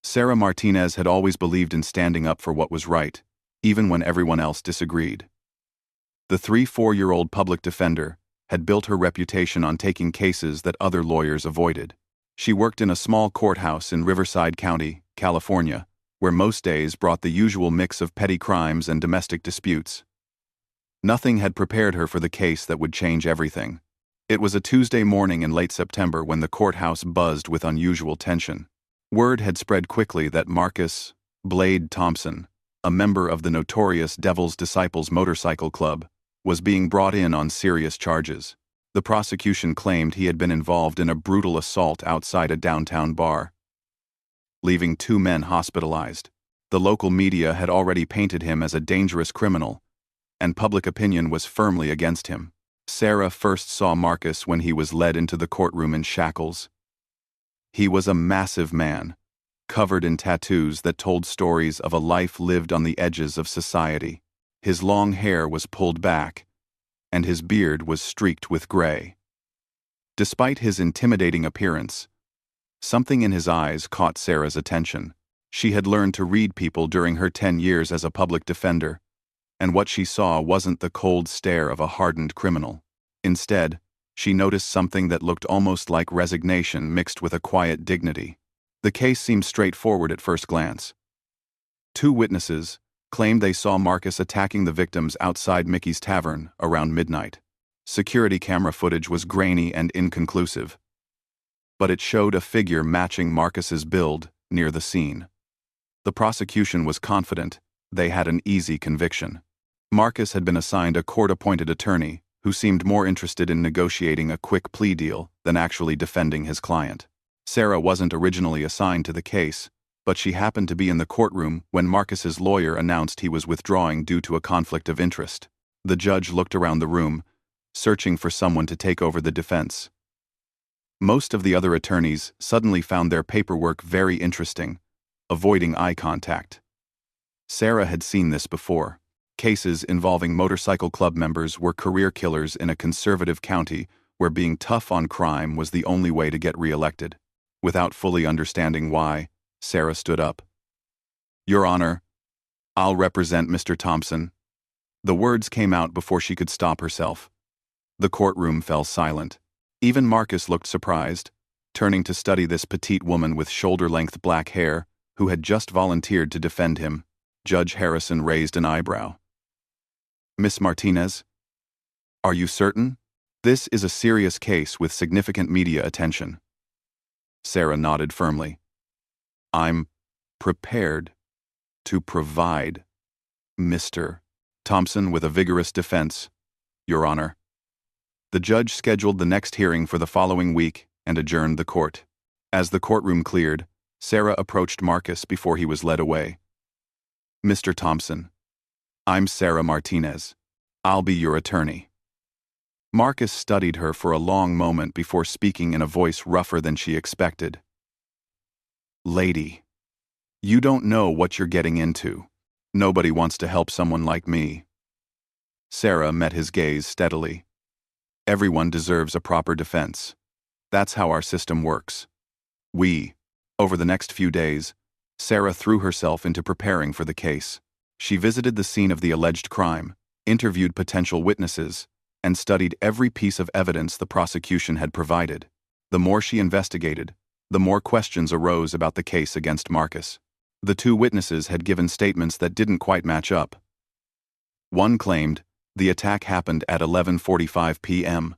Sarah Martinez had always believed in standing up for what was right, even when everyone else disagreed. The 4-year-old public defender had built her reputation on taking cases that other lawyers avoided. She worked in a small courthouse in Riverside County, California, where most days brought the usual mix of petty crimes and domestic disputes. Nothing had prepared her for the case that would change everything. It was a Tuesday morning in late September when the courthouse buzzed with unusual tension. Word had spread quickly that Marcus Blade Thompson, a member of the notorious Devil's Disciples motorcycle club, was being brought in on serious charges. The prosecution claimed he had been involved in a brutal assault outside a downtown bar, leaving 2 men hospitalized. The local media had already painted him as a dangerous criminal, and public opinion was firmly against him. Sarah first saw Marcus when he was led into the courtroom in shackles. He was a massive man, covered in tattoos that told stories of a life lived on the edges of society. His long hair was pulled back, and his beard was streaked with gray. Despite his intimidating appearance, something in his eyes caught Sarah's attention. She had learned to read people during her 10 years as a public defender, and what she saw wasn't the cold stare of a hardened criminal. Instead, she noticed something that looked almost like resignation mixed with a quiet dignity. The case seemed straightforward at first glance. 2 witnesses claimed they saw Marcus attacking the victims outside Mickey's Tavern around midnight. Security camera footage was grainy and inconclusive, but it showed a figure matching Marcus's build near the scene. The prosecution was confident they had an easy conviction. Marcus had been assigned a court-appointed attorney who seemed more interested in negotiating a quick plea deal than actually defending his client. Sarah wasn't originally assigned to the case, but she happened to be in the courtroom when Marcus's lawyer announced he was withdrawing due to a conflict of interest. The judge looked around the room, searching for someone to take over the defense. Most of the other attorneys suddenly found their paperwork very interesting, avoiding eye contact. Sarah had seen this before. Cases involving motorcycle club members were career killers in a conservative county where being tough on crime was the only way to get reelected. Without fully understanding why, Sarah stood up. "Your Honor, I'll represent Mr. Thompson." The words came out before she could stop herself. The courtroom fell silent. Even Marcus looked surprised, turning to study this petite woman with shoulder-length black hair who had just volunteered to defend him. Judge Harrison raised an eyebrow. "Miss Martinez, are you certain? This is a serious case with significant media attention." Sarah nodded firmly. "I'm prepared to provide Mr. Thompson with a vigorous defense, Your Honor." The judge scheduled the next hearing for the following week and adjourned the court. As the courtroom cleared, Sarah approached Marcus before he was led away. "Mr. Thompson, I'm Sarah Martinez. I'll be your attorney." Marcus studied her for a long moment before speaking in a voice rougher than she expected. "Lady, you don't know what you're getting into. Nobody wants to help someone like me." Sarah met his gaze steadily. "Everyone deserves a proper defense. That's how our system works." Over the next few days, Sarah threw herself into preparing for the case. She visited the scene of the alleged crime, interviewed potential witnesses, and studied every piece of evidence the prosecution had provided. The more she investigated, the more questions arose about the case against Marcus. The 2 witnesses had given statements that didn't quite match up. One claimed the attack happened at 11:45 p.m.,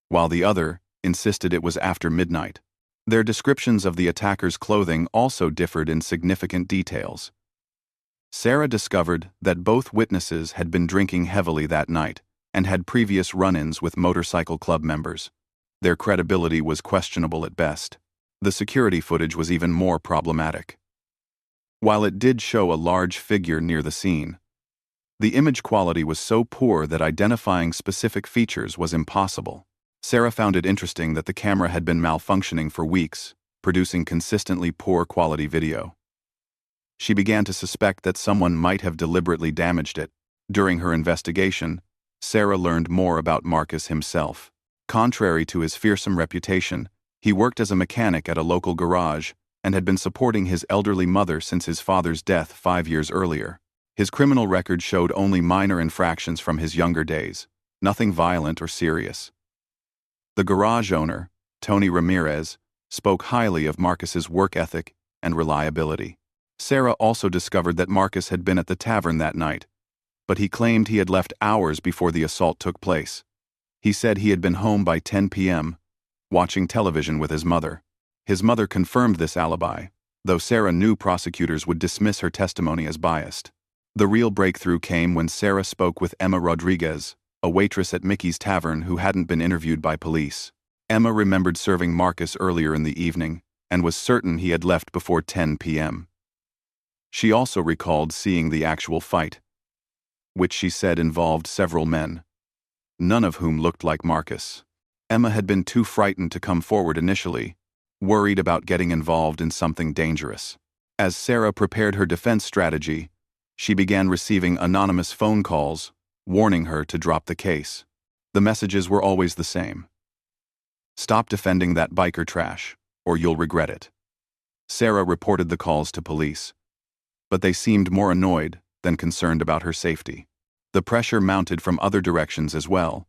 while the other insisted it was after midnight. Their descriptions of the attacker's clothing also differed in significant details. Sarah discovered that both witnesses had been drinking heavily that night and had previous run-ins with motorcycle club members. Their credibility was questionable at best. The security footage was even more problematic. While it did show a large figure near the scene, the image quality was so poor that identifying specific features was impossible. Sarah found it interesting that the camera had been malfunctioning for weeks, producing consistently poor quality video. She began to suspect that someone might have deliberately damaged it. During her investigation, Sarah learned more about Marcus himself. Contrary to his fearsome reputation, he worked as a mechanic at a local garage and had been supporting his elderly mother since his father's death 5 years earlier. His criminal record showed only minor infractions from his younger days, nothing violent or serious. The garage owner, Tony Ramirez, spoke highly of Marcus's work ethic and reliability. Sarah also discovered that Marcus had been at the tavern that night, but he claimed he had left hours before the assault took place. He said he had been home by 10 p.m., watching television with his mother. His mother confirmed this alibi, though Sarah knew prosecutors would dismiss her testimony as biased. The real breakthrough came when Sarah spoke with Emma Rodriguez, a waitress at Mickey's Tavern who hadn't been interviewed by police. Emma remembered serving Marcus earlier in the evening and was certain he had left before 10 p.m. She also recalled seeing the actual fight, which she said involved several men, none of whom looked like Marcus. Emma had been too frightened to come forward initially, worried about getting involved in something dangerous. As Sarah prepared her defense strategy, she began receiving anonymous phone calls, warning her to drop the case. The messages were always the same. "Stop defending that biker trash, or you'll regret it." Sarah reported the calls to police, but they seemed more annoyed than concerned about her safety. The pressure mounted from other directions as well.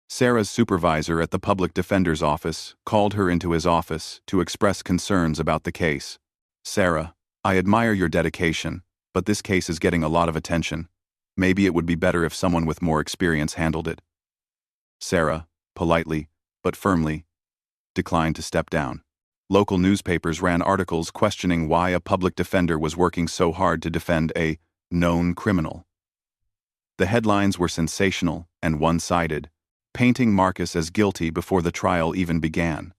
Sarah's supervisor at the public defender's office called her into his office to express concerns about the case. "Sarah, I admire your dedication, but this case is getting a lot of attention. Maybe it would be better if someone with more experience handled it." Sarah, politely, but firmly, declined to step down. Local newspapers ran articles questioning why a public defender was working so hard to defend a known criminal. The headlines were sensational and one-sided, painting Marcus as guilty before the trial even began.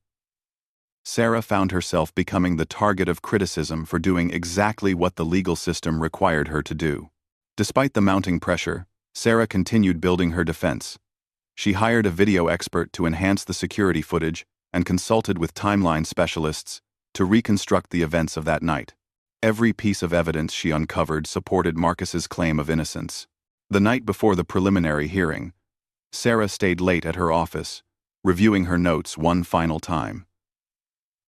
Sarah found herself becoming the target of criticism for doing exactly what the legal system required her to do. Despite the mounting pressure, Sarah continued building her defense. She hired a video expert to enhance the security footage and consulted with timeline specialists to reconstruct the events of that night. Every piece of evidence she uncovered supported Marcus's claim of innocence. The night before the preliminary hearing, Sarah stayed late at her office, reviewing her notes one final time.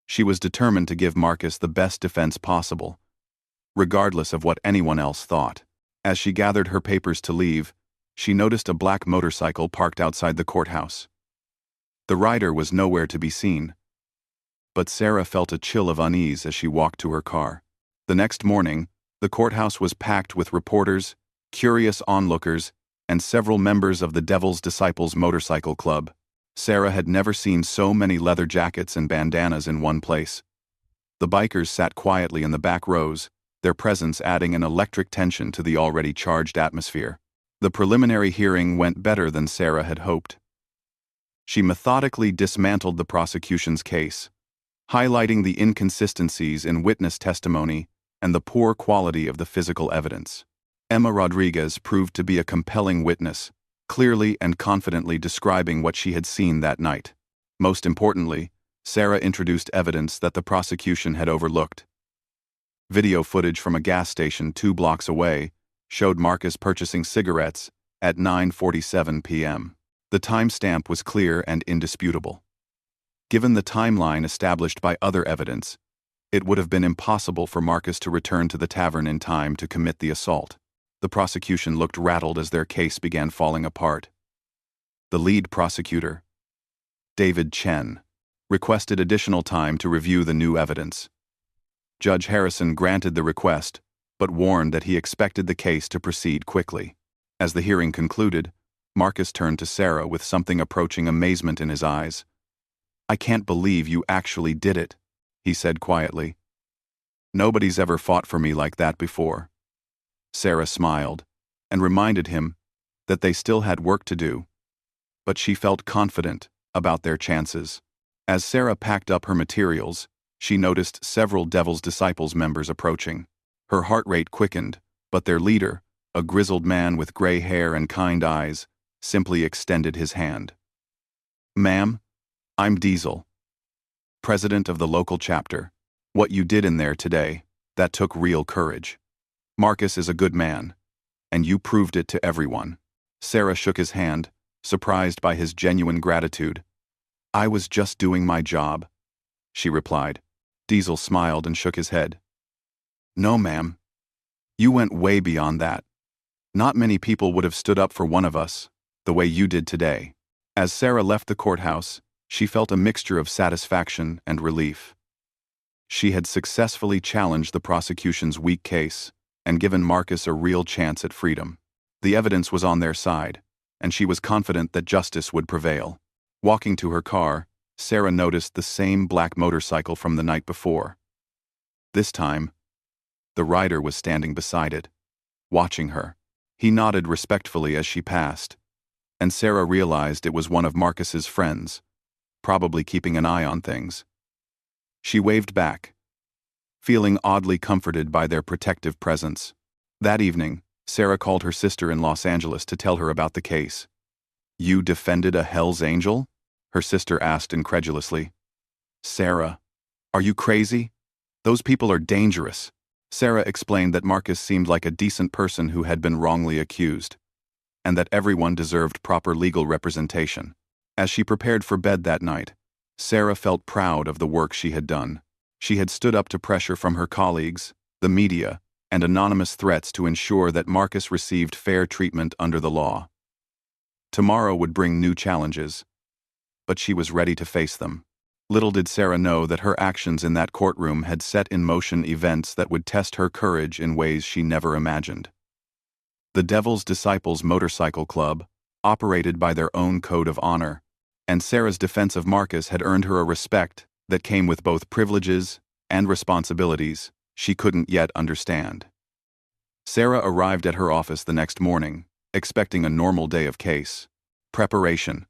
She was determined to give Marcus the best defense possible, regardless of what anyone else thought. As she gathered her papers to leave, she noticed a black motorcycle parked outside the courthouse. The rider was nowhere to be seen, but Sarah felt a chill of unease as she walked to her car. The next morning, the courthouse was packed with reporters, curious onlookers, and several members of the Devil's Disciples Motorcycle Club. Sarah had never seen so many leather jackets and bandanas in one place. The bikers sat quietly in the back rows, their presence adding an electric tension to the already charged atmosphere. The preliminary hearing went better than Sarah had hoped. She methodically dismantled the prosecution's case, highlighting the inconsistencies in witness testimony and the poor quality of the physical evidence. Emma Rodriguez proved to be a compelling witness, clearly and confidently describing what she had seen that night. Most importantly, Sarah introduced evidence that the prosecution had overlooked. Video footage from a gas station 2 blocks away showed Marcus purchasing cigarettes at 9:47 p.m. The timestamp was clear and indisputable. Given the timeline established by other evidence, it would have been impossible for Marcus to return to the tavern in time to commit the assault. The prosecution looked rattled as their case began falling apart. The lead prosecutor, David Chen, requested additional time to review the new evidence. Judge Harrison granted the request, but warned that he expected the case to proceed quickly. As the hearing concluded, Marcus turned to Sarah with something approaching amazement in his eyes. "I can't believe you actually did it," he said quietly. "Nobody's ever fought for me like that before." Sarah smiled and reminded him that they still had work to do, but she felt confident about their chances. As Sarah packed up her materials, she noticed several Devil's Disciples members approaching. Her heart rate quickened, but their leader, a grizzled man with gray hair and kind eyes, simply extended his hand. "Ma'am, I'm Diesel, president of the local chapter. What you did in there today, that took real courage. Marcus is a good man, and you proved it to everyone." Sarah shook his hand, surprised by his genuine gratitude. "I was just doing my job," she replied. Diesel smiled and shook his head. No, ma'am. You went way beyond that. Not many people would have stood up for one of us, the way you did today. As Sarah left the courthouse, she felt a mixture of satisfaction and relief. She had successfully challenged the prosecution's weak case and given Marcus a real chance at freedom. The evidence was on their side, and she was confident that justice would prevail. Walking to her car, Sarah noticed the same black motorcycle from the night before. This time, the rider was standing beside it, watching her. He nodded respectfully as she passed, and Sarah realized it was one of Marcus's friends, probably keeping an eye on things. She waved back, feeling oddly comforted by their protective presence. That evening, Sarah called her sister in Los Angeles to tell her about the case. You defended a Hell's Angel? Her sister asked incredulously. Sarah, are you crazy? Those people are dangerous. Sarah explained that Marcus seemed like a decent person who had been wrongly accused, and that everyone deserved proper legal representation. As she prepared for bed that night, Sarah felt proud of the work she had done. She had stood up to pressure from her colleagues, the media, and anonymous threats to ensure that Marcus received fair treatment under the law. Tomorrow would bring new challenges, but she was ready to face them. Little did Sarah know that her actions in that courtroom had set in motion events that would test her courage in ways she never imagined. The Devil's Disciples Motorcycle Club operated by their own code of honor, and Sarah's defense of Marcus had earned her a respect that came with both privileges and responsibilities she couldn't yet understand. Sarah arrived at her office the next morning, expecting a normal day of case preparation.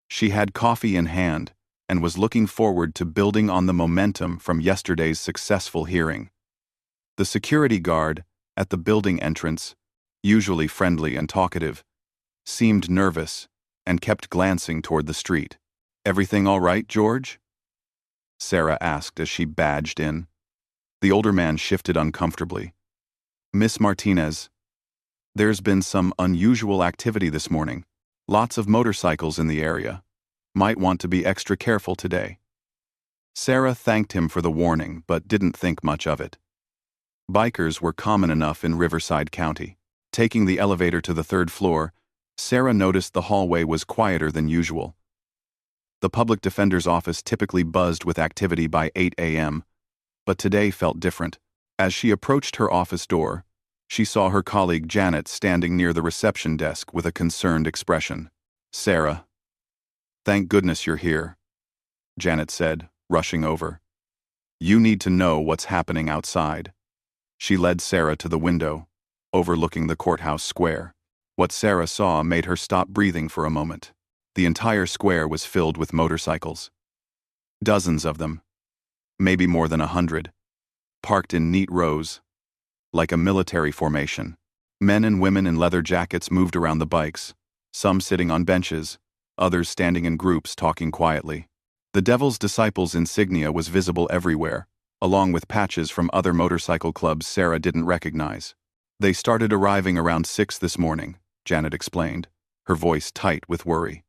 She had coffee in hand and was looking forward to building on the momentum from yesterday's successful hearing. The security guard at the building entrance, usually friendly and talkative, seemed nervous and kept glancing toward the street. Everything all right, George? Sarah asked as she badged in. The older man shifted uncomfortably. Miss Martinez, there's been some unusual activity this morning. Lots of motorcycles in the area. Might want to be extra careful today. Sarah thanked him for the warning but didn't think much of it. Bikers were common enough in Riverside County. Taking the elevator to the third floor, Sarah noticed the hallway was quieter than usual. The public defender's office typically buzzed with activity by 8 a.m., but today felt different. As she approached her office door, she saw her colleague Janet standing near the reception desk with a concerned expression. Sarah, thank goodness you're here, Janet said, rushing over. You need to know what's happening outside. She led Sarah to the window, overlooking the courthouse square. What Sarah saw made her stop breathing for a moment. The entire square was filled with motorcycles. Dozens of them, maybe more than 100, parked in neat rows, like a military formation. Men and women in leather jackets moved around the bikes, some sitting on benches, others standing in groups talking quietly. The Devil's Disciples insignia was visible everywhere, along with patches from other motorcycle clubs Sarah didn't recognize. They started arriving around 6 this morning, Janet explained, her voice tight with worry.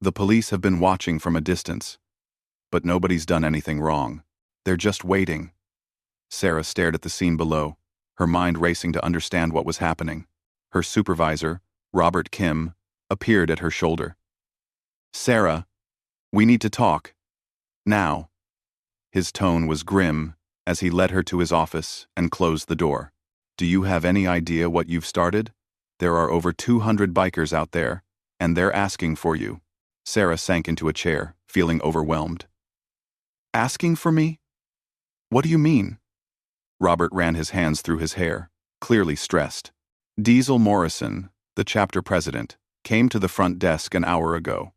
The police have been watching from a distance, but nobody's done anything wrong. They're just waiting. Sarah stared at the scene below, her mind racing to understand what was happening. Her supervisor, Robert Kim, appeared at her shoulder. Sarah, we need to talk. Now. His tone was grim as he led her to his office and closed the door. Do you have any idea what you've started? There are over 200 bikers out there, and they're asking for you. Sarah sank into a chair, feeling overwhelmed. Asking for me? What do you mean? Robert ran his hands through his hair, clearly stressed. Diesel Morrison, the chapter president, came to the front desk an hour ago.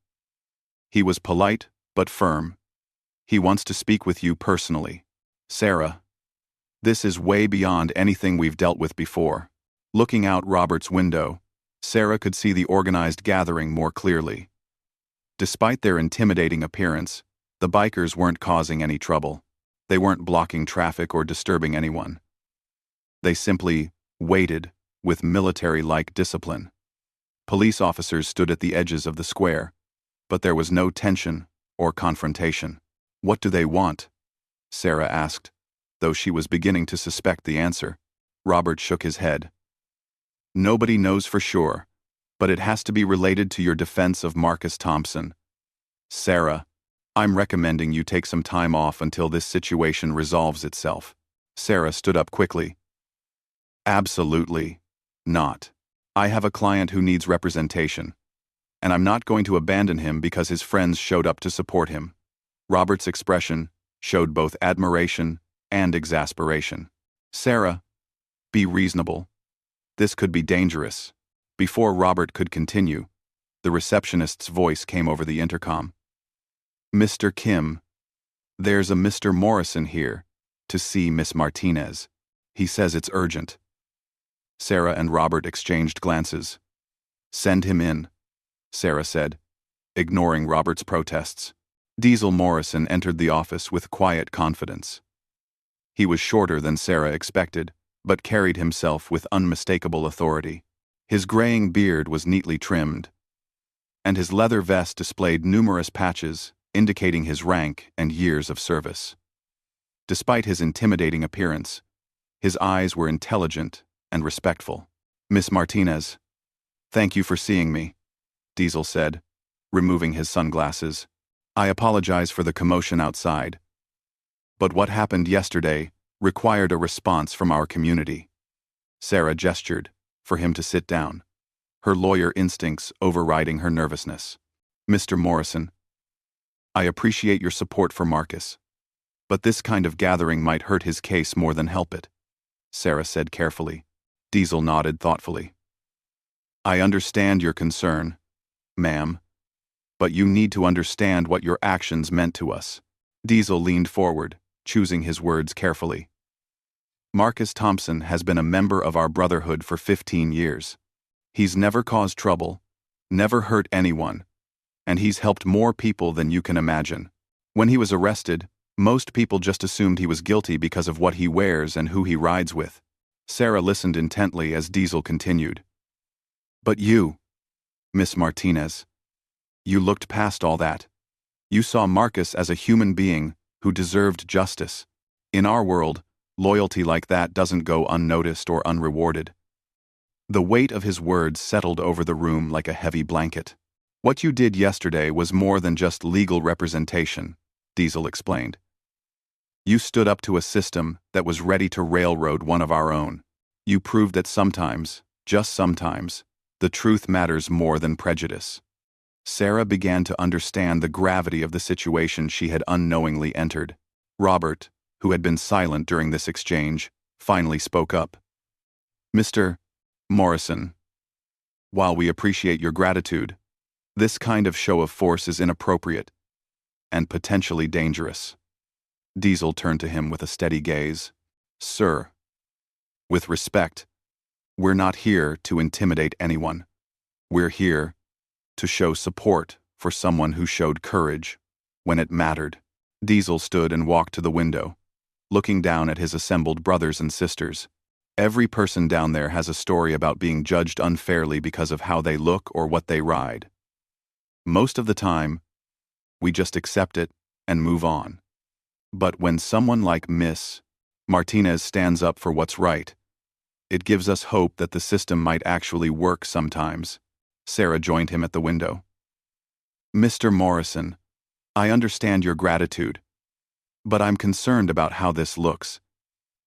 He was polite but firm. He wants to speak with you personally. Sarah, this is way beyond anything we've dealt with before. Looking out Robert's window, Sarah could see the organized gathering more clearly. Despite their intimidating appearance, the bikers weren't causing any trouble. They weren't blocking traffic or disturbing anyone. They simply waited with military-like discipline. Police officers stood at the edges of the square, but there was no tension or confrontation. What do they want? Sarah asked, though she was beginning to suspect the answer. Robert shook his head. Nobody knows for sure, but it has to be related to your defense of Marcus Thompson. Sarah, I'm recommending you take some time off until this situation resolves itself. Sarah stood up quickly. Absolutely not. I have a client who needs representation, and I'm not going to abandon him because his friends showed up to support him. Robert's expression showed both admiration and exasperation. Sarah, be reasonable. This could be dangerous. Before Robert could continue, the receptionist's voice came over the intercom. Mr. Kim, there's a Mr. Morrison here to see Miss Martinez. He says it's urgent. Sarah and Robert exchanged glances. Send him in, Sarah said, ignoring Robert's protests. Diesel Morrison entered the office with quiet confidence. He was shorter than Sarah expected, but carried himself with unmistakable authority. His graying beard was neatly trimmed, and his leather vest displayed numerous patches indicating his rank and years of service. Despite his intimidating appearance, his eyes were intelligent and respectful. Miss Martinez, thank you for seeing me, Diesel said, removing his sunglasses. I apologize for the commotion outside, but what happened yesterday required a response from our community. Sarah gestured for him to sit down, her lawyer instincts overriding her nervousness. Mr. Morrison, I appreciate your support for Marcus, but this kind of gathering might hurt his case more than help it, Sarah said carefully. Diesel nodded thoughtfully. I understand your concern, ma'am, but you need to understand what your actions meant to us. Diesel leaned forward, choosing his words carefully. Marcus Thompson has been a member of our brotherhood for 15 years. He's never caused trouble, never hurt anyone, and he's helped more people than you can imagine. When he was arrested, most people just assumed he was guilty because of what he wears and who he rides with. Sarah listened intently as Diesel continued. But you, Miss Martinez, you looked past all that. You saw Marcus as a human being who deserved justice. In our world, loyalty like that doesn't go unnoticed or unrewarded. The weight of his words settled over the room like a heavy blanket. What you did yesterday was more than just legal representation, Diesel explained. You stood up to a system that was ready to railroad one of our own. You proved that sometimes, just sometimes, the truth matters more than prejudice. Sarah began to understand the gravity of the situation she had unknowingly entered. Robert, who had been silent during this exchange, finally spoke up. Mr. Morrison, while we appreciate your gratitude, this kind of show of force is inappropriate and potentially dangerous. Diesel turned to him with a steady gaze. Sir, with respect, we're not here to intimidate anyone. We're here to show support for someone who showed courage when it mattered. Diesel stood and walked to the window, looking down at his assembled brothers and sisters. Every person down there has a story about being judged unfairly because of how they look or what they ride. Most of the time, we just accept it and move on. But when someone like Miss Martinez stands up for what's right, it gives us hope that the system might actually work sometimes. Sarah joined him at the window. Mr. Morrison, I understand your gratitude, but I'm concerned about how this looks.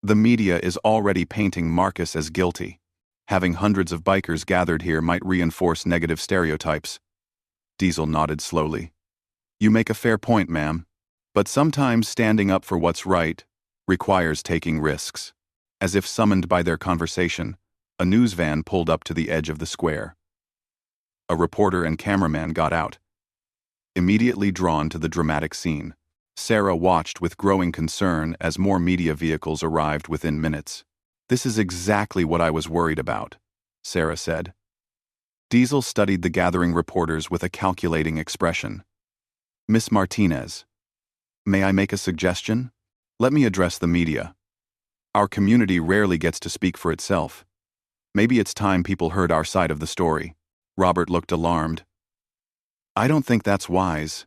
The media is already painting Marcus as guilty. Having hundreds of bikers gathered here might reinforce negative stereotypes. Diesel nodded slowly. You make a fair point, ma'am, but sometimes standing up for what's right requires taking risks. As if summoned by their conversation, a news van pulled up to the edge of the square. A reporter and cameraman got out, immediately drawn to the dramatic scene. Sarah watched with growing concern as more media vehicles arrived within minutes. This is exactly what I was worried about, Sarah said. Diesel studied the gathering reporters with a calculating expression. Miss Martinez, may I make a suggestion? Let me address the media. Our community rarely gets to speak for itself. Maybe it's time people heard our side of the story. Robert looked alarmed. I don't think that's wise.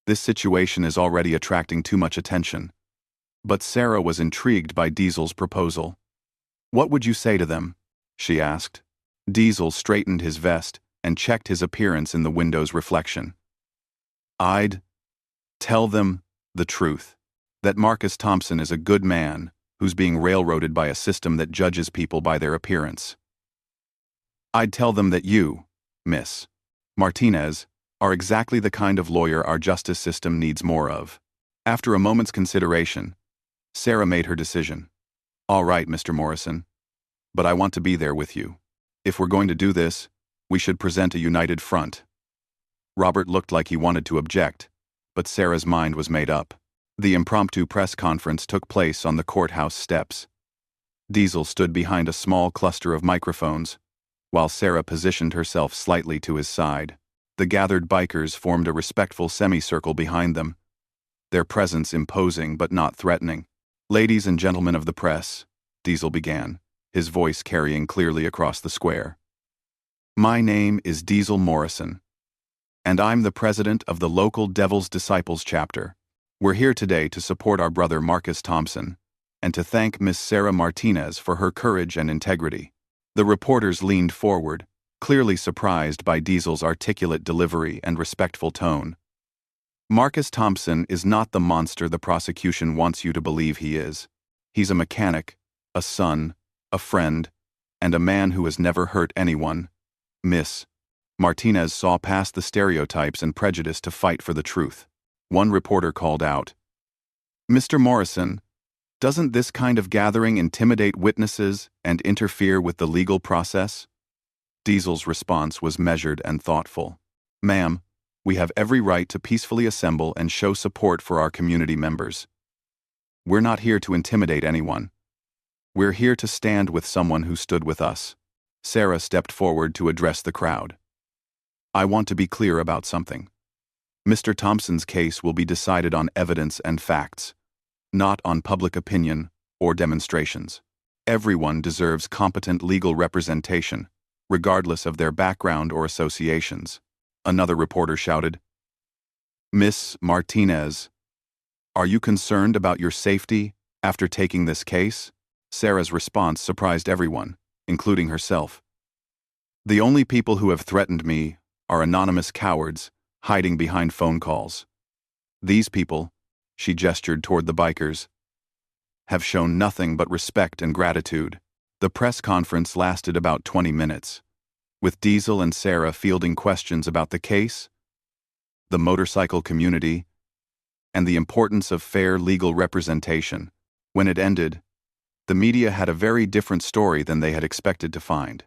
This situation is already attracting too much attention. But Sarah was intrigued by Diesel's proposal. "What would you say to them?" she asked. Diesel straightened his vest and checked his appearance in the window's reflection. "I'd tell them the truth. That Marcus Thompson is a good man who's being railroaded by a system that judges people by their appearance. I'd tell them that you, Miss Martinez, are exactly the kind of lawyer our justice system needs more of." After a moment's consideration, Sarah made her decision. "All right, Mr. Morrison, but I want to be there with you. If we're going to do this, we should present a united front." Robert looked like he wanted to object, but Sarah's mind was made up. The impromptu press conference took place on the courthouse steps. Diesel stood behind a small cluster of microphones, while Sarah positioned herself slightly to his side. The gathered bikers formed a respectful semicircle behind them, their presence imposing but not threatening. "Ladies and gentlemen of the press," Diesel began, his voice carrying clearly across the square. "My name is Diesel Morrison, and I'm the president of the local Devil's Disciples chapter. We're here today to support our brother Marcus Thompson, and to thank Miss Sarah Martinez for her courage and integrity." The reporters leaned forward, clearly surprised by Diesel's articulate delivery and respectful tone. "Marcus Thompson is not the monster the prosecution wants you to believe he is. He's a mechanic, a son, a friend, and a man who has never hurt anyone." Miss Martinez saw past the stereotypes and prejudice to fight for the truth. One reporter called out, "Mr. Morrison, doesn't this kind of gathering intimidate witnesses and interfere with the legal process?" Diesel's response was measured and thoughtful. "Ma'am, we have every right to peacefully assemble and show support for our community members. We're not here to intimidate anyone. We're here to stand with someone who stood with us." Sarah stepped forward to address the crowd. "I want to be clear about something. Mr. Thompson's case will be decided on evidence and facts, not on public opinion or demonstrations. Everyone deserves competent legal representation, regardless of their background or associations." Another reporter shouted, "Miss Martinez, are you concerned about your safety after taking this case?" Sarah's response surprised everyone, including herself. "The only people who have threatened me are anonymous cowards hiding behind phone calls. These people," she gestured toward the bikers, "have shown nothing but respect and gratitude." The press conference lasted about 20 minutes, with Diesel and Sarah fielding questions about the case, the motorcycle community, and the importance of fair legal representation. When it ended, the media had a very different story than they had expected to find.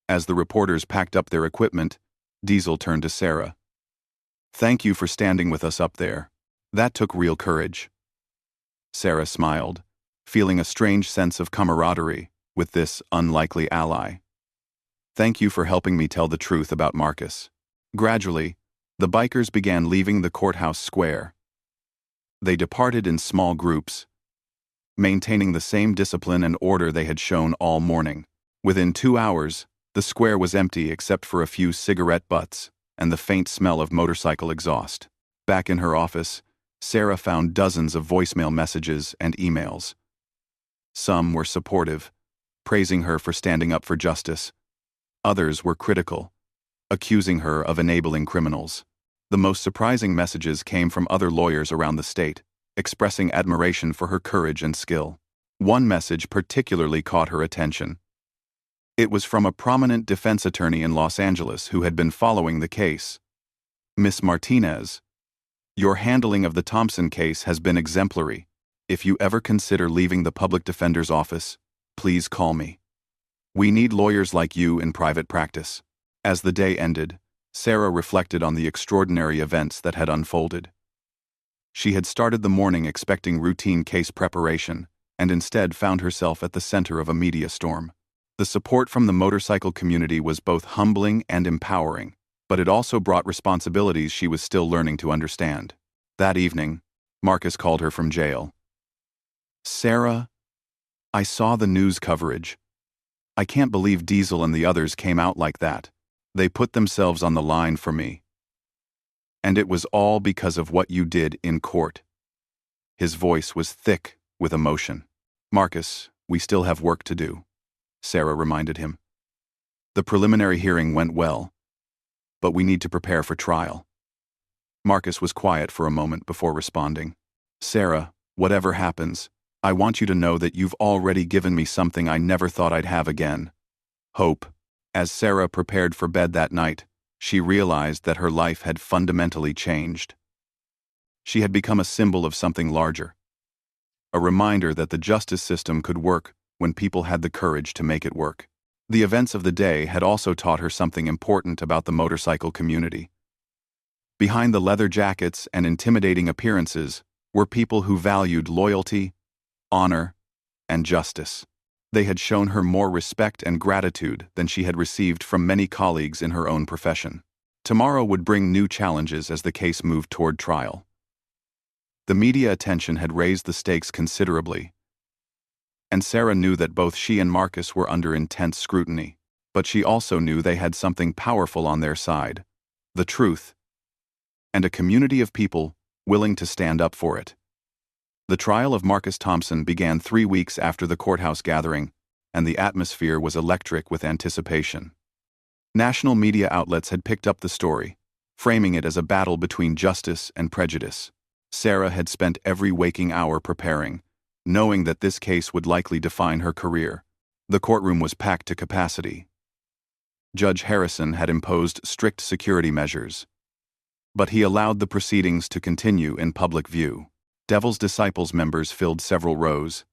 As the reporters packed up their equipment, Diesel turned to Sarah. "Thank you for standing with us up there. That took real courage." Sarah smiled, feeling a strange sense of camaraderie with this unlikely ally. "Thank you for helping me tell the truth about Marcus." Gradually, the bikers began leaving the courthouse square. They departed in small groups, maintaining the same discipline and order they had shown all morning. Within 2 hours, the square was empty except for a few cigarette butts and the faint smell of motorcycle exhaust. Back in her office, Sarah found dozens of voicemail messages and emails. Some were supportive, praising her for standing up for justice. Others were critical, accusing her of enabling criminals. The most surprising messages came from other lawyers around the state, expressing admiration for her courage and skill. One message particularly caught her attention. It was from a prominent defense attorney in Los Angeles who had been following the case. "Miss Martinez, your handling of the Thompson case has been exemplary. If you ever consider leaving the public defender's office, please call me. We need lawyers like you in private practice." As the day ended, Sarah reflected on the extraordinary events that had unfolded. She had started the morning expecting routine case preparation, and instead found herself at the center of a media storm. The support from the motorcycle community was both humbling and empowering, but it also brought responsibilities she was still learning to understand. That evening, Marcus called her from jail. "Sarah, I saw the news coverage. I can't believe Diesel and the others came out like that. They put themselves on the line for me. And it was all because of what you did in court." His voice was thick with emotion. "Marcus, we still have work to do," Sarah reminded him. "The preliminary hearing went well, but we need to prepare for trial." Marcus was quiet for a moment before responding. "Sarah, whatever happens, I want you to know that you've already given me something I never thought I'd have again: hope." As Sarah prepared for bed that night, she realized that her life had fundamentally changed. She had become a symbol of something larger, a reminder that the justice system could work when people had the courage to make it work. The events of the day had also taught her something important about the motorcycle community. Behind the leather jackets and intimidating appearances were people who valued loyalty, honor, and justice. They had shown her more respect and gratitude than she had received from many colleagues in her own profession. Tomorrow would bring new challenges as the case moved toward trial. The media attention had raised the stakes considerably, and Sarah knew that both she and Marcus were under intense scrutiny. But she also knew they had something powerful on their side: the truth, and a community of people willing to stand up for it. The trial of Marcus Thompson began 3 weeks after the courthouse gathering, and the atmosphere was electric with anticipation. National media outlets had picked up the story, framing it as a battle between justice and prejudice. Sarah had spent every waking hour preparing, knowing that this case would likely define her career. The courtroom was packed to capacity. Judge Harrison had imposed strict security measures, but he allowed the proceedings to continue in public view. Devil's Disciples members filled several rows,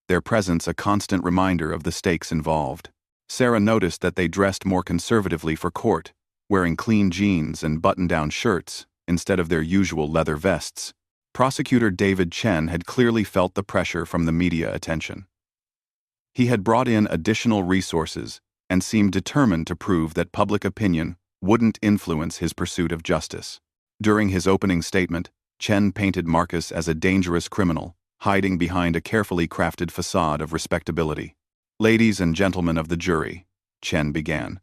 their presence a constant reminder of the stakes involved. Sarah noticed that they dressed more conservatively for court, wearing clean jeans and button-down shirts instead of their usual leather vests. Prosecutor David Chen had clearly felt the pressure from the media attention. He had brought in additional resources and seemed determined to prove that public opinion wouldn't influence his pursuit of justice. During his opening statement, Chen painted Marcus as a dangerous criminal, hiding behind a carefully crafted facade of respectability. "Ladies and gentlemen of the jury," Chen began,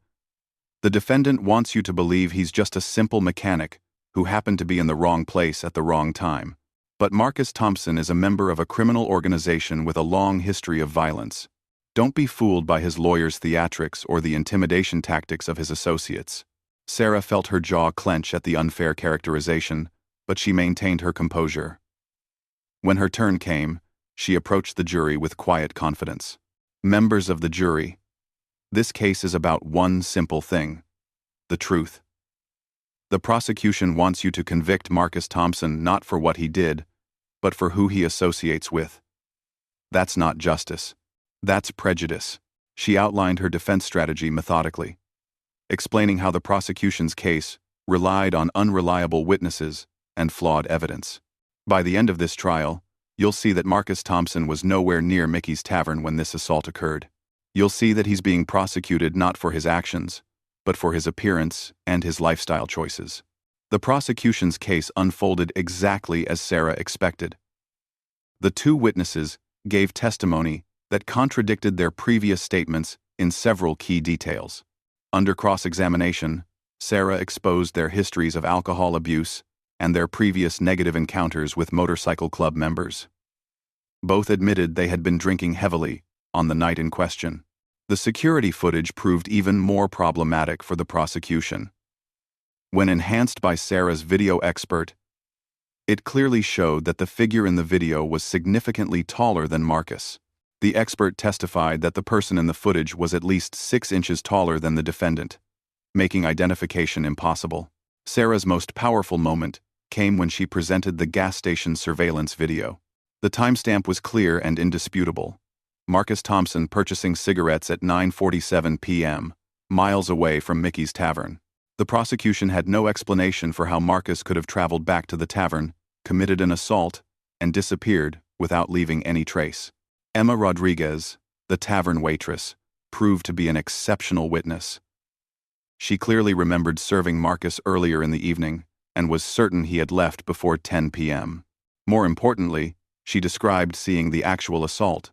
"the defendant wants you to believe he's just a simple mechanic who happened to be in the wrong place at the wrong time. But Marcus Thompson is a member of a criminal organization with a long history of violence. Don't be fooled by his lawyer's theatrics or the intimidation tactics of his associates." Sarah felt her jaw clench at the unfair characterization, but she maintained her composure. When her turn came, she approached the jury with quiet confidence. "Members of the jury, this case is about one simple thing: the truth. The prosecution wants you to convict Marcus Thompson not for what he did, but for who he associates with. That's not justice. That's prejudice." She outlined her defense strategy methodically, explaining how the prosecution's case relied on unreliable witnesses and flawed evidence. "By the end of this trial, you'll see that Marcus Thompson was nowhere near Mickey's Tavern when this assault occurred. You'll see that he's being prosecuted not for his actions, but for his appearance and his lifestyle choices." The prosecution's case unfolded exactly as Sarah expected. The two witnesses gave testimony that contradicted their previous statements in several key details. Under cross-examination, Sarah exposed their histories of alcohol abuse and their previous negative encounters with motorcycle club members. Both admitted they had been drinking heavily on the night in question. The security footage proved even more problematic for the prosecution. When enhanced by Sarah's video expert, it clearly showed that the figure in the video was significantly taller than Marcus. The expert testified that the person in the footage was at least 6 inches taller than the defendant, making identification impossible. Sarah's most powerful moment came when she presented the gas station surveillance video. The timestamp was clear and indisputable: Marcus Thompson purchasing cigarettes at 9:47 p.m., miles away from Mickey's Tavern. The prosecution had no explanation for how Marcus could have traveled back to the tavern, committed an assault, and disappeared without leaving any trace. Emma Rodriguez, the tavern waitress, proved to be an exceptional witness. She clearly remembered serving Marcus earlier in the evening and was certain he had left before 10 p.m. More importantly, she described seeing the actual assault,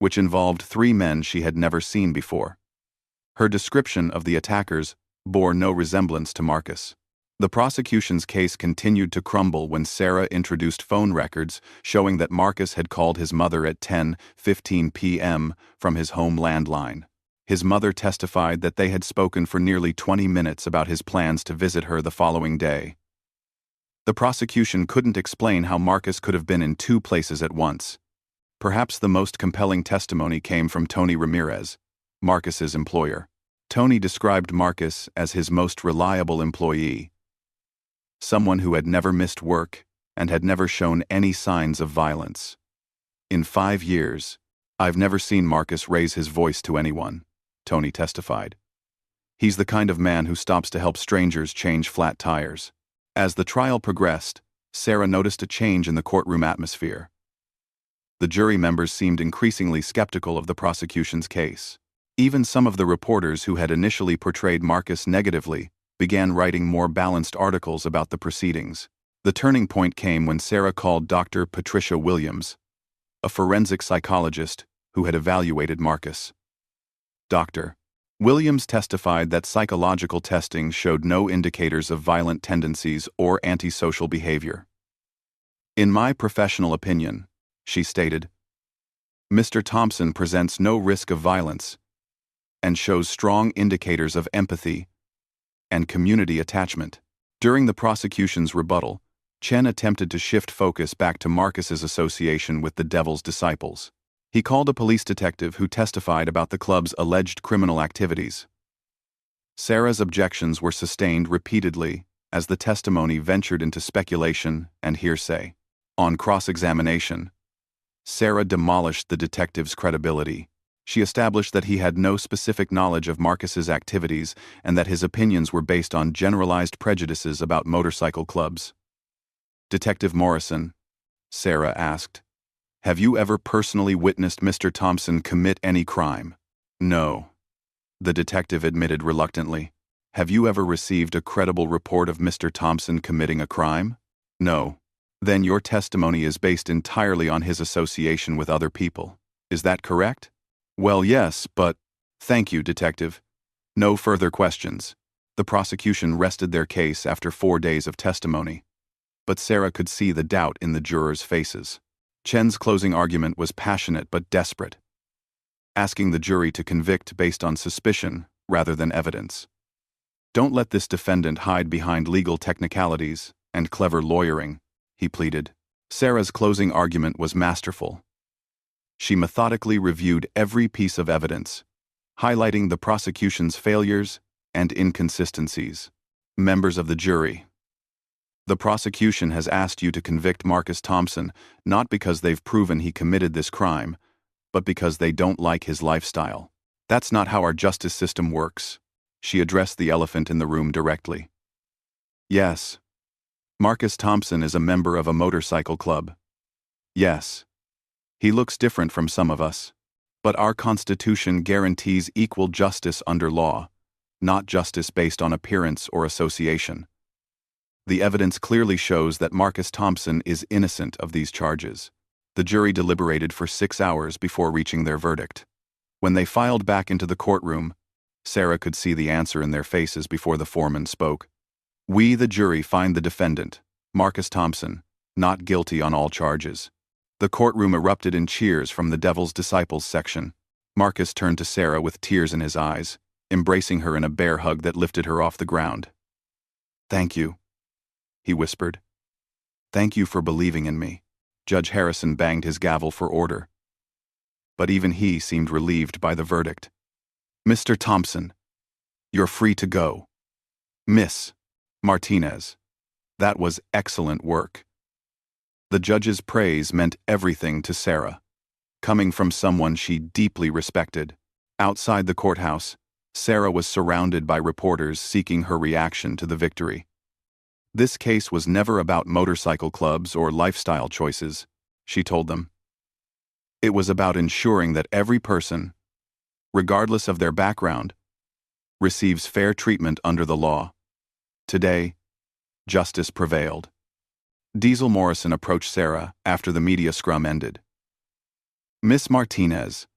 which involved 3 men she had never seen before. Her description of the attackers bore no resemblance to Marcus. The prosecution's case continued to crumble when Sarah introduced phone records showing that Marcus had called his mother at 10:15 p.m. from his home landline. His mother testified that they had spoken for nearly 20 minutes about his plans to visit her the following day. The prosecution couldn't explain how Marcus could have been in two places at once. Perhaps the most compelling testimony came from Tony Ramirez, Marcus's employer. Tony described Marcus as his most reliable employee, someone who had never missed work and had never shown any signs of violence. In 5 years, I've never seen Marcus raise his voice to anyone, Tony testified. He's the kind of man who stops to help strangers change flat tires. As the trial progressed, Sarah noticed a change in the courtroom atmosphere. The jury members seemed increasingly skeptical of the prosecution's case. Even some of the reporters who had initially portrayed Marcus negatively began writing more balanced articles about the proceedings. The turning point came when Sarah called Dr. Patricia Williams, a forensic psychologist who had evaluated Marcus. Dr. Williams testified that psychological testing showed no indicators of violent tendencies or antisocial behavior. In my professional opinion, she stated, Mr. Thompson presents no risk of violence and shows strong indicators of empathy and community attachment. During the prosecution's rebuttal, Chen attempted to shift focus back to Marcus's association with the Devil's Disciples. He called a police detective who testified about the club's alleged criminal activities. Sarah's objections were sustained repeatedly as the testimony ventured into speculation and hearsay. On cross-examination, Sarah demolished the detective's credibility. She established that he had no specific knowledge of Marcus's activities and that his opinions were based on generalized prejudices about motorcycle clubs. Detective Morrison, Sarah asked, have you ever personally witnessed Mr. Thompson commit any crime? No, the detective admitted reluctantly. Have you ever received a credible report of Mr. Thompson committing a crime? No. Then your testimony is based entirely on his association with other people. Is that correct? Well, yes, but... Thank you, Detective. No further questions. The prosecution rested their case after 4 days of testimony. But Sarah could see the doubt in the jurors' faces. Chen's closing argument was passionate but desperate, asking the jury to convict based on suspicion rather than evidence. Don't let this defendant hide behind legal technicalities and clever lawyering, he pleaded. Sarah's closing argument was masterful. She methodically reviewed every piece of evidence, highlighting the prosecution's failures and inconsistencies. Members of the jury, the prosecution has asked you to convict Marcus Thompson not because they've proven he committed this crime, but because they don't like his lifestyle. That's not how our justice system works. She addressed the elephant in the room directly. Yes, Marcus Thompson is a member of a motorcycle club. Yes, he looks different from some of us, but our Constitution guarantees equal justice under law, not justice based on appearance or association. The evidence clearly shows that Marcus Thompson is innocent of these charges. The jury deliberated for 6 hours before reaching their verdict. When they filed back into the courtroom, Sarah could see the answer in their faces before the foreman spoke. We, the jury, find the defendant, Marcus Thompson, not guilty on all charges. The courtroom erupted in cheers from the Devil's Disciples section. Marcus turned to Sarah with tears in his eyes, embracing her in a bear hug that lifted her off the ground. Thank you, he whispered. Thank you for believing in me. Judge Harrison banged his gavel for order. But even he seemed relieved by the verdict. Mr. Thompson, you're free to go. Miss Martinez, that was excellent work. The judge's praise meant everything to Sarah, coming from someone she deeply respected. Outside the courthouse, Sarah was surrounded by reporters seeking her reaction to the victory. This case was never about motorcycle clubs or lifestyle choices, she told them. It was about ensuring that every person, regardless of their background, receives fair treatment under the law. Today, justice prevailed. Diesel Morrison approached Sarah after the media scrum ended. Miss Martinez,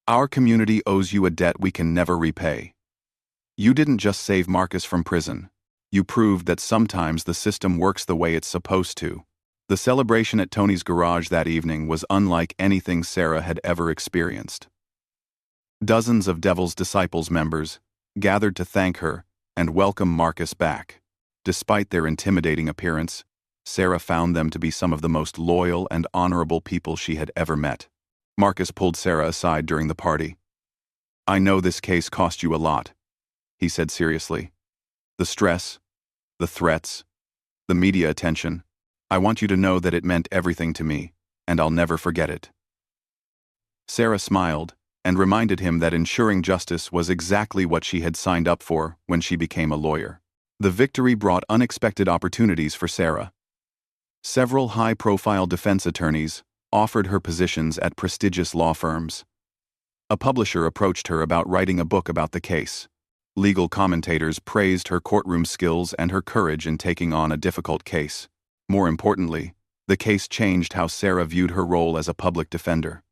our community owes you a debt we can never repay. You didn't just save Marcus from prison. You proved that sometimes the system works the way it's supposed to." The celebration at Tony's garage that evening was unlike anything Sarah had ever experienced. Dozens of Devil's Disciples members gathered to thank her and welcome Marcus back. Despite their intimidating appearance, Sarah found them to be some of the most loyal and honorable people she had ever met. Marcus pulled Sarah aside during the party. "I know this case cost you a lot," he said seriously. "The stress, the threats, the media attention. I want you to know that it meant everything to me, and I'll never forget it." Sarah smiled and reminded him that ensuring justice was exactly what she had signed up for when she became a lawyer. The victory brought unexpected opportunities for Sarah. Several high-profile defense attorneys offered her positions at prestigious law firms. A publisher approached her about writing a book about the case. Legal commentators praised her courtroom skills and her courage in taking on a difficult case. More importantly, the case changed how Sarah viewed her role as a public defender.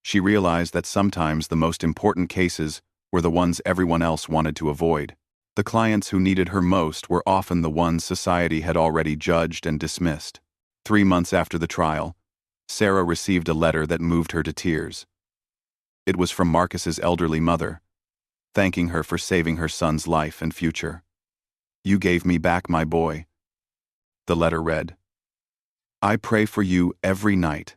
She realized that sometimes the most important cases were the ones everyone else wanted to avoid. The clients who needed her most were often the ones society had already judged and dismissed. 3 months after the trial, Sarah received a letter that moved her to tears. It was from Marcus's elderly mother, thanking her for saving her son's life and future. "You gave me back my boy." The letter read, "I pray for you every night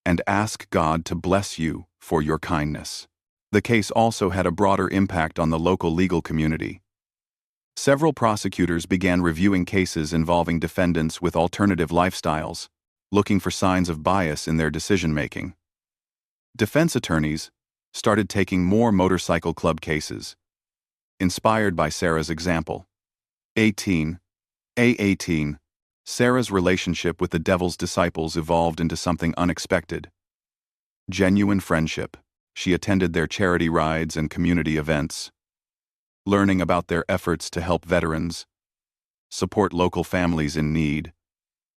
and ask God to bless you for your kindness." The case also had a broader impact on the local legal community. Several prosecutors began reviewing cases involving defendants with alternative lifestyles, looking for signs of bias in their decision-making. Defense attorneys started taking more motorcycle club cases, inspired by Sarah's example. 18. Sarah's relationship with the Devil's Disciples evolved into something unexpected. Genuine friendship. She attended their charity rides and community events, learning about their efforts to help veterans, support local families in need,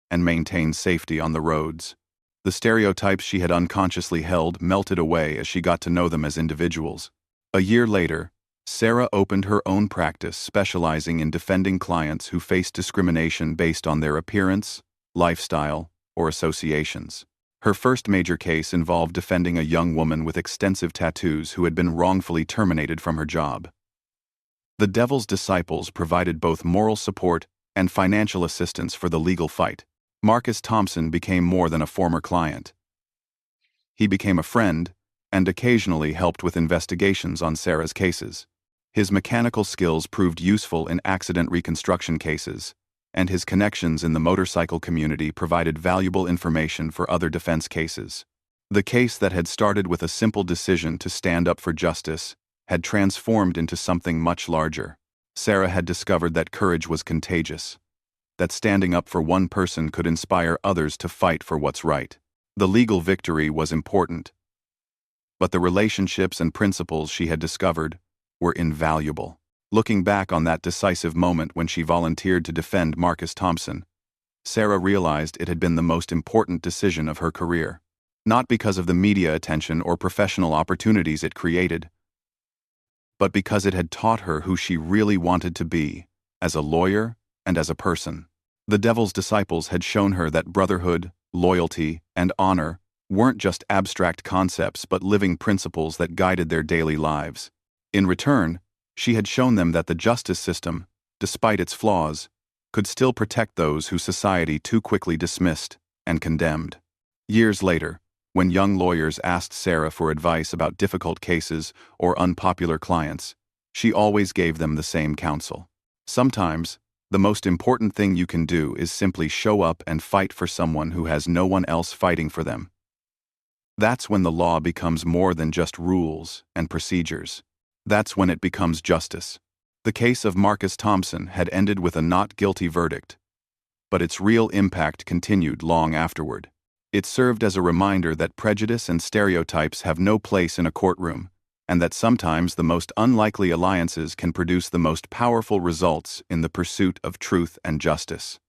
and maintain safety on the roads. The stereotypes she had unconsciously held melted away as she got to know them as individuals. A year later, Sarah opened her own practice specializing in defending clients who faced discrimination based on their appearance, lifestyle, or associations. Her first major case involved defending a young woman with extensive tattoos who had been wrongfully terminated from her job. The Devil's Disciples provided both moral support and financial assistance for the legal fight. Marcus Thompson became more than a former client. He became a friend and occasionally helped with investigations on Sarah's cases. His mechanical skills proved useful in accident reconstruction cases, and his connections in the motorcycle community provided valuable information for other defense cases. The case that had started with a simple decision to stand up for justice had transformed into something much larger. Sarah had discovered that courage was contagious, that standing up for one person could inspire others to fight for what's right. The legal victory was important, but the relationships and principles she had discovered were invaluable. Looking back on that decisive moment when she volunteered to defend Marcus Thompson, Sarah realized it had been the most important decision of her career. Not because of the media attention or professional opportunities it created, but because it had taught her who she really wanted to be, as a lawyer and as a person. The Devil's Disciples had shown her that brotherhood, loyalty, and honor weren't just abstract concepts but living principles that guided their daily lives. In return, she had shown them that the justice system, despite its flaws, could still protect those who society too quickly dismissed and condemned. Years later, when young lawyers asked Sarah for advice about difficult cases or unpopular clients, she always gave them the same counsel. Sometimes, the most important thing you can do is simply show up and fight for someone who has no one else fighting for them. That's when the law becomes more than just rules and procedures. That's when it becomes justice. The case of Marcus Thompson had ended with a not guilty verdict, but its real impact continued long afterward. It served as a reminder that prejudice and stereotypes have no place in a courtroom, and that sometimes the most unlikely alliances can produce the most powerful results in the pursuit of truth and justice.